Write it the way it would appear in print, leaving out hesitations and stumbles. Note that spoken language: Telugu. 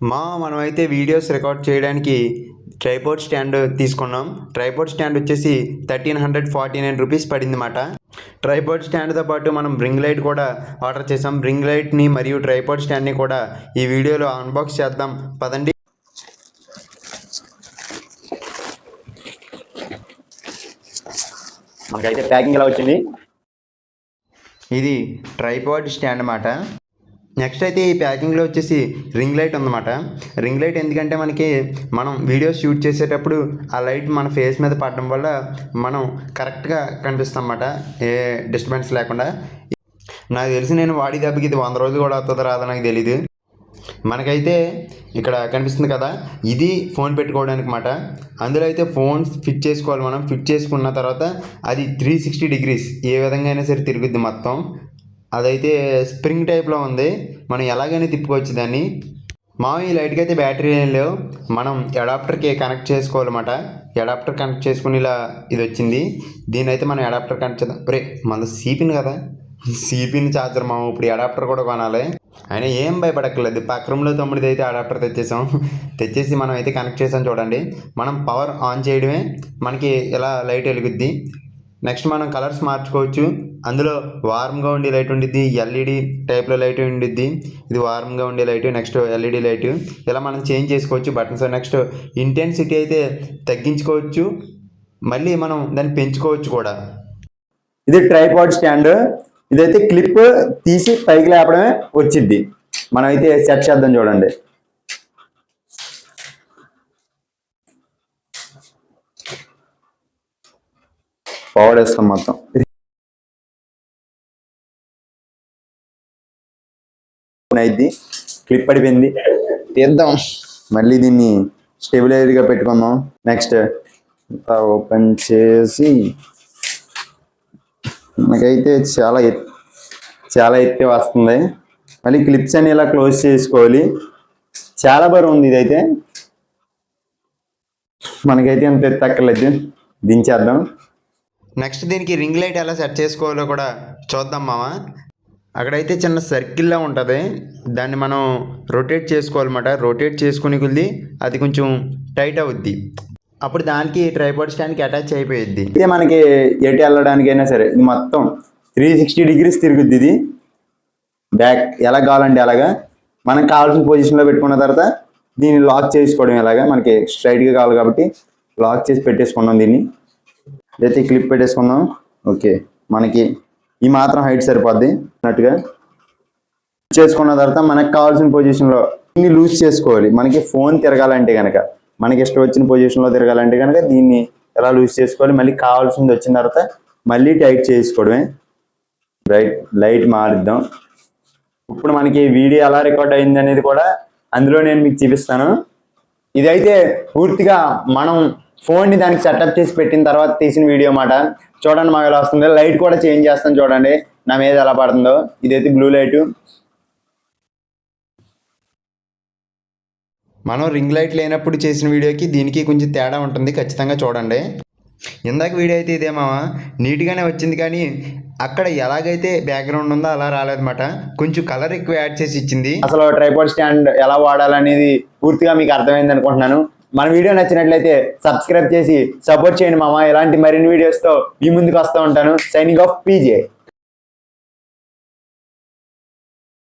మనమైతే వీడియోస్ రికార్డ్ చేయడానికి ట్రైపాడ్ స్టాండ్ తీసుకున్నాం. ట్రైపాడ్ స్టాండ్ వచ్చేసి 1349 రూపీస్ పడింది మాట. ట్రైపాడ్ స్టాండ్తో పాటు మనం రింగ్ లైట్ కూడా ఆర్డర్ చేసాం. రింగ్ లైట్ని మరియు ట్రైపాడ్ స్టాండ్ని కూడా ఈ వీడియోలో అన్బాక్స్ చేద్దాం పదండి. మనకైతే ప్యాకింగ్ ఎలా వచ్చింది. ఇది ట్రైపాడ్ స్టాండ్ అన్నమాట. నెక్స్ట్ అయితే ఈ ప్యాకింగ్లో వచ్చేసి రింగ్ లైట్ ఉందన్నమాట. రింగ్ లైట్ ఎందుకంటే మనం వీడియోస్ షూట్ చేసేటప్పుడు ఆ లైట్ మన ఫేస్ మీద పడడం వల్ల మనం కరెక్ట్గా కనిపిస్తాం అన్నమాట, ఏ డిస్టర్బెన్స్ లేకుండా. నాకు తెలిసి నేను వాడి దెబ్బకి ఇది 100 రోజులు కూడా అవుతుందో రాదో నాకు తెలీదు. మనకైతే ఇక్కడ కనిపిస్తుంది కదా, ఇది ఫోన్ పెట్టుకోవడానికి మాట. అందులో అయితే ఫోన్ ఫిట్ చేసుకోవాలి. మనం ఫిట్ చేసుకున్న తర్వాత అది 360 డిగ్రీస్ ఏ విధంగా అయినా సరే తిరుగుద్ది మొత్తం. అదైతే స్ప్రింగ్ టైప్లో ఉంది, మనం ఎలాగైనా తిప్పుకోవచ్చు దాన్ని. ఈ లైట్కి అయితే బ్యాటరీ ఏం లేవు, మనం అడాప్టర్కి కనెక్ట్ చేసుకోవాలన్నమాట. అడాప్టర్ కనెక్ట్ చేసుకుని ఇలా ఇది వచ్చింది. దీని అయితే మనం అడాప్టర్ కనెక్ట్ చేద్దాం. మన సీపిన్ కదా, సీపిన్ ఛార్జర్ ఇప్పుడు అడాప్టర్ కూడా కొనాలి. అయినా ఏం భయపడక్కర్లేదు, పక్క రూమ్లో తమ్ముడిది అయితే అడాప్టర్ తెచ్చేసి మనం అయితే కనెక్ట్ చేసాం. చూడండి, మనం పవర్ ఆన్ చేయడమే మనకి ఇలా లైట్ వెలుగుద్ది. నెక్స్ట్ మనం కలర్స్ మార్చుకోవచ్చు. అందులో వార్మ్గా ఉండే లైట్ ఉండిద్ది, ఎల్ఈడి టైప్లో లైట్ ఉండిద్ది. ఇది వార్మ్గా ఉండే లైట్, నెక్స్ట్ ఎల్ఈడి లైట్. ఇలా మనం చేంజ్ చేసుకోవచ్చు బటన్స్. నెక్స్ట్ ఇంటెన్సిటీ అయితే తగ్గించుకోవచ్చు, మళ్ళీ మనం దాన్ని పెంచుకోవచ్చు కూడా. ఇది ట్రైపాడ్ స్టాండ్. ఇదైతే క్లిప్ తీసి పైకి లేపడమే వచ్చింది. మనం అయితే సెట్ చేద్దాం. చూడండి, పవర్ వేస్తాం మొత్తం. అయితే క్లిప్ పడిపోయింది, తీద్దాం. మళ్ళీ దీన్ని స్టెబిలైజర్గా పెట్టుకుందాం. నెక్స్ట్ ఓపెన్ చేసి మనకైతే చాలా ఎత్తే వస్తుంది. మళ్ళీ క్లిప్స్ అని ఇలా క్లోజ్ చేసుకోవాలి. చాలా బరువు ఉంది ఇదైతే, మనకైతే అంత ఎత్తక్కర్లేదు. దించేద్దాం. నెక్స్ట్ దీనికి రింగ్ లైట్ ఎలా సెట్ చేసుకోవాలో కూడా చూద్దాం అక్కడైతే చిన్న సర్కిల్లా ఉంటుంది, దాన్ని మనం రొటేట్ చేసుకోవాలన్నమాట. రొటేట్ చేసుకునే కొద్ది అది కొంచెం టైట్ అవుద్ది, అప్పుడు దానికి ట్రైపాడ్ స్టాండ్కి అటాచ్ అయిపోయిద్ది. ఇదే మనకి ఎటు వెళ్ళడానికైనా సరే ఇది మొత్తం 360 డిగ్రీస్ తిరుగుద్ది. ఇది బ్యాక్ ఎలా కావాలంటే అలాగా మనకు కావాల్సిన పొజిషన్లో పెట్టుకున్న తర్వాత దీన్ని లాక్ చేసుకోవడం. ఎలాగా మనకి స్ట్రైట్గా కావాలి కాబట్టి లాక్ చేసి పెట్టేసుకున్నాం. దీన్ని అయితే క్లిప్ పెట్టేసుకుందాం. ఓకే, మనకి ఈ మాత్రం హైట్ సరిపోద్ది అన్నట్టుగా చేసుకున్న తర్వాత మనకు కావాల్సిన పొజిషన్లో దీన్ని లూజ్ చేసుకోవాలి. మనకి ఫోన్ తిరగాలంటే కనుక, మనకి ఇష్టం వచ్చిన పొజిషన్లో తిరగాలంటే కనుక దీన్ని ఎలా లూజ్ చేసుకోవాలి. మళ్ళీ కావాల్సింది వచ్చిన తర్వాత మళ్ళీ టైట్ చేసుకోవడమే. లైట్ మారుద్దాం. ఇప్పుడు మనకి వీడియో ఎలా రికార్డ్ అయింది అనేది కూడా అందులో నేను మీకు చూపిస్తాను. ఇదైతే పూర్తిగా మనం ఫోన్ని దానికి సెటప్ చేసి పెట్టిన తర్వాత తీసిన వీడియో మాట. చూడండి మాకు ఎలా వస్తుంది. లైట్ కూడా చేంజ్ చేస్తాను, చూడండి నా మీద ఎలా పడుతుందో. ఇదైతే బ్లూ లైట్. మనం రింగ్ లైట్ లేనప్పుడు చేసిన వీడియోకి దీనికి కొంచెం తేడా ఉంటుంది, ఖచ్చితంగా చూడండి. ఇందాక వీడియో అయితే ఇదే నీట్గానే వచ్చింది, కానీ అక్కడ ఎలాగైతే బ్యాక్గ్రౌండ్ ఉందో అలా రాలేదన్నమాట. కొంచెం కలర్ ఎక్కువ యాడ్ చేసి ఇచ్చింది. అసలు ట్రైపాడ్ స్టాండ్ ఎలా వాడాలనేది పూర్తిగా మీకు అర్థమైంది అనుకుంటున్నాను. మన వీడియో నచ్చినట్లయితే సబ్స్క్రైబ్ చేసి సపోర్ట్ చేయండి ఇలాంటి మరిన్ని వీడియోస్తో మీ ముందుకు వస్తూ ఉంటాను. Signing off PJ.